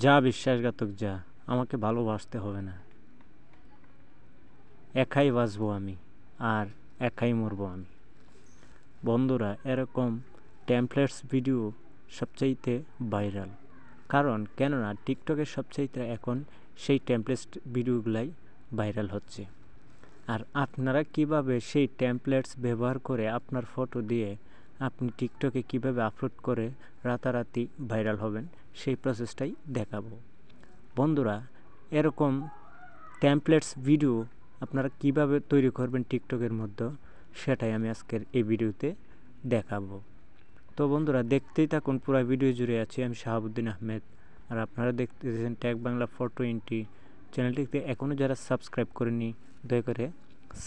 যা বিশ্বাসঘাতক যা, আমাকে ভালোবাসতে হবে না, একাই বাঁচবো আমি আর একাই মরবো আমি। বন্ধুরা, এরকম টেমপ্লেটস ভিডিও সবচাইতে ভাইরাল, কারণ কেননা টিকটকের সবচাইতে এখন সেই টেমপ্লেটস ভিডিওগুলাই ভাইরাল হচ্ছে। আর আপনারা কিভাবে সেই টেমপ্লেটস ব্যবহার করে আপনার ফটো দিয়ে আপনি টিকটকে কিভাবে আপলোড করে রাতারাতি ভাইরাল হবেন, সেই প্রসেসটাই দেখাবো। বন্ধুরা, এরকম টেমপ্লেটস ভিডিও আপনারা কিভাবে তৈরি করবেন টিকটকের মধ্যে, সেটাই আমি আজকের এই ভিডিওতে দেখাবো। তো বন্ধুরা, দেখতেই থাকুন, পুরো ভিডিও জুড়ে আছি আমি শাহাবুদ্দিন আহমেদ। আর আপনারা দেখতেছেন টেক বাংলা 420। চ্যানেলটিতে এখনও যারা সাবস্ক্রাইব করেনি, দয়া করে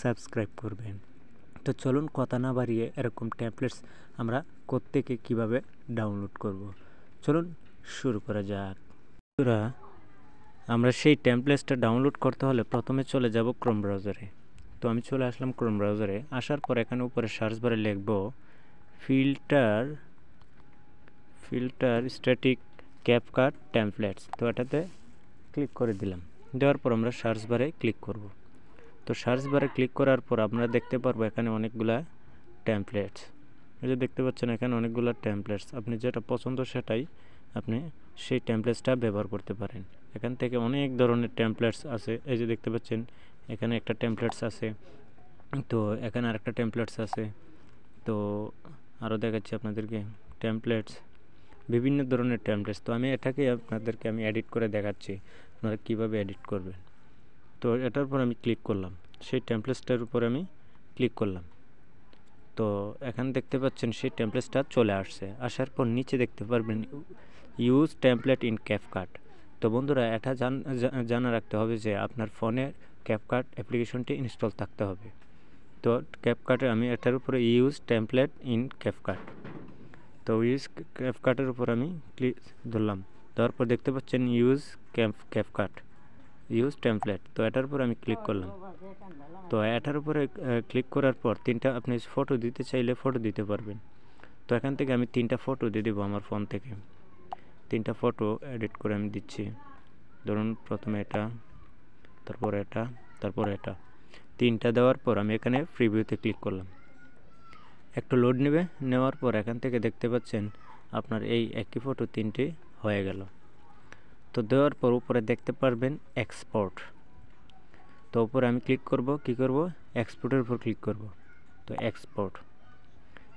সাবস্ক্রাইব করবেন। তো চলুন কথা না বাড়িয়ে এরকম ট্যাবলেটস আমরা কোত্থেকে কিভাবে ডাউনলোড করব, চলুন শুরু করা যাক। বন্ধুরা, আমরা সেই টেমপ্লেটসটা ডাউনলোড করতে হলে প্রথমে চলে যাব ক্রোম ব্রাউজারে। তো আমি চলে আসলাম ক্রোম ব্রাউজারে। আসার পর এখানে উপরে সার্চ বারে লিখব ফিল্টার স্ট্যাটিক ক্যাপকাট টেমপ্লেটস। তো এটাতে ক্লিক করে দিলাম। দেওয়ার পর আমরা সার্চ বারে ক্লিক করব। তো সার্চ বারে ক্লিক করার পর আমরা দেখতে পারবো এখানে অনেকগুলা টেমপ্লেটস। এই যে দেখতে পাচ্ছেন এখানে অনেকগুলো টেমপ্লেটস, আপনি যেটা পছন্দ সেটাই আপনি সেই টেমপ্লেটসটা ব্যবহার করতে পারেন। এখান থেকে অনেক ধরনের টেমপ্লেটস আছে। এই যে দেখতে পাচ্ছেন এখানে একটা টেমপ্লেটস আছে, তো এখানে আরেকটা টেমপ্লেটস আছে। তো আরও দেখাচ্ছি আপনাদেরকে টেমপ্লেটস, বিভিন্ন ধরনের টেমপ্লেটস। তো আমি এটাকে আপনাদেরকে এডিট করে দেখাচ্ছি আপনারা কীভাবে এডিট করবেন। তো এটার উপর আমি ক্লিক করলাম, সেই টেমপ্লেটসটার উপর আমি ক্লিক করলাম। তো এখানে দেখতে পাচ্ছেন সেই টেমপ্লেটসটা চলে আসছে। আসার পর নিচে দেখতে পারবেন ইউজ টেমপ্লেট ইন ক্যাপকাট। তো বন্ধুরা, এটা জানা রাখতে হবে যে আপনার ফোনে ক্যাপকাট অ্যাপ্লিকেশনটি ইনস্টল থাকতে হবে। তো ক্যাপকাটে আমি এটার উপরে ইউজ টেমপ্লেট ইন ক্যাপকাট, তো ইউজ ক্যাপকাটের উপর আমি ক্লিক ধরলাম। দেওয়ার পর দেখতে পাচ্ছেন ক্যাপকাট ইউজ টেমপ্লেট। তো এটার উপর আমি ক্লিক করলাম। তো এটার উপরে ক্লিক করার পর আপনি ফটো দিতে চাইলে ফটো দিতে পারবেন। তো এখান থেকে আমি 3টা ফটো দিয়ে দেবো আমার ফোন থেকে। 3টা ফটো এডিট করে আমি দিচ্ছি। ধরুন প্রথমে এটা, তারপর এটা, তারপর এটা। 3টা দেওয়ার পর আমি এখানে প্রিভিউতে ক্লিক করলাম। একটু লোড নেবে, নেওয়ার পর এখান থেকে দেখতে পাচ্ছেন আপনার এই একই ফটো 3টে হয়ে গেল। তো দেওয়ার পর উপরে দেখতে পারবেন এক্সপোর্ট। তো উপরে আমি ক্লিক করব, কি করব, এক্সপোর্টের উপর ক্লিক করব। তো এক্সপোর্ট,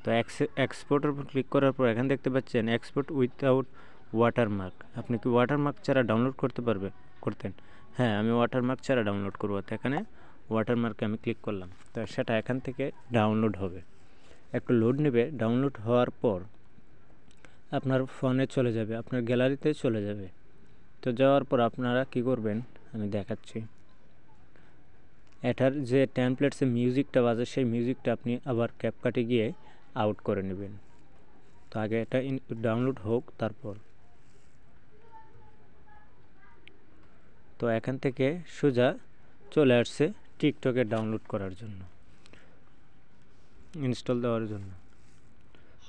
তো এক্সপোর্টের উপর ক্লিক করার পর এখানে দেখতে পাচ্ছেন এক্সপোর্ট উইথআউট ওয়াটারমার্ক। আপনি কি ওয়াটারমার্ক ছাড়া ডাউনলোড করতেন? হ্যাঁ, আমি ওয়াটারমার্ক ছাড়া ডাউনলোড করব। তো এখানে ওয়াটারমার্কে আমি ক্লিক করলাম। তো সেটা এখান থেকে ডাউনলোড হবে, একটু লোড নেবে। ডাউনলোড হওয়ার পর আপনার ফোনে চলে যাবে, আপনার গ্যালারিতে চলে যাবে। তো যাওয়ার পর আপনারা কি করবেন আমি দেখাচ্ছি। এটার যে টেমপ্লেটসে মিউজিকটা বাজে, সেই মিউজিকটা আপনি আবার ক্যাপকাটে গিয়ে আউট করে নেবেন। তো আগে এটা ডাউনলোড হোক তারপর। তো এখান থেকে সোজা চলে আসছে টিকটকে ডাউনলোড করার জন্য, ইনস্টল দেওয়ার জন্য।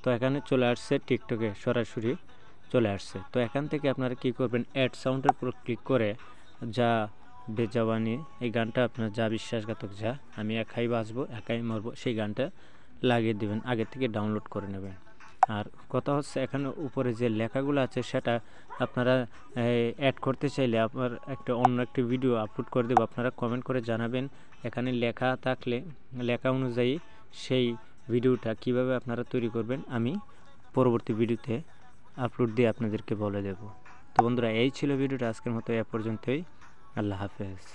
তো এখানে চলে আসছে টিকটকে সরাসরি চলে আসছে। তো এখান থেকে আপনারা কি করবেন, অ্যাড সাউন্ডের উপর ক্লিক করে যা বেজাওয়ানি, এই গানটা আপনার যা বিশ্বাসঘাতক যা, আমি একাই বাঁচবো একাই মরবো, সেই গানটা লাগিয়ে দেবেন, আগে থেকে ডাউনলোড করে নেবেন। আর কথা হচ্ছে এখানে উপরে যে লেখাগুলো আছে সেটা আপনারা অ্যাড করতে চাইলে আপনার অন্য একটি ভিডিও আপলোড করে দেবো, আপনারা কমেন্ট করে জানাবেন। এখানে লেখা থাকলে লেখা অনুযায়ী সেই ভিডিওটা কিভাবে আপনারা তৈরি করবেন আমি পরবর্তী ভিডিওতে আপলোড দিয়ে আপনাদেরকে বলে দেব। তো বন্ধুরা, এই ছিল ভিডিওটা আজকের মতো, এ পর্যন্তই। আল্লাহ হাফেজ।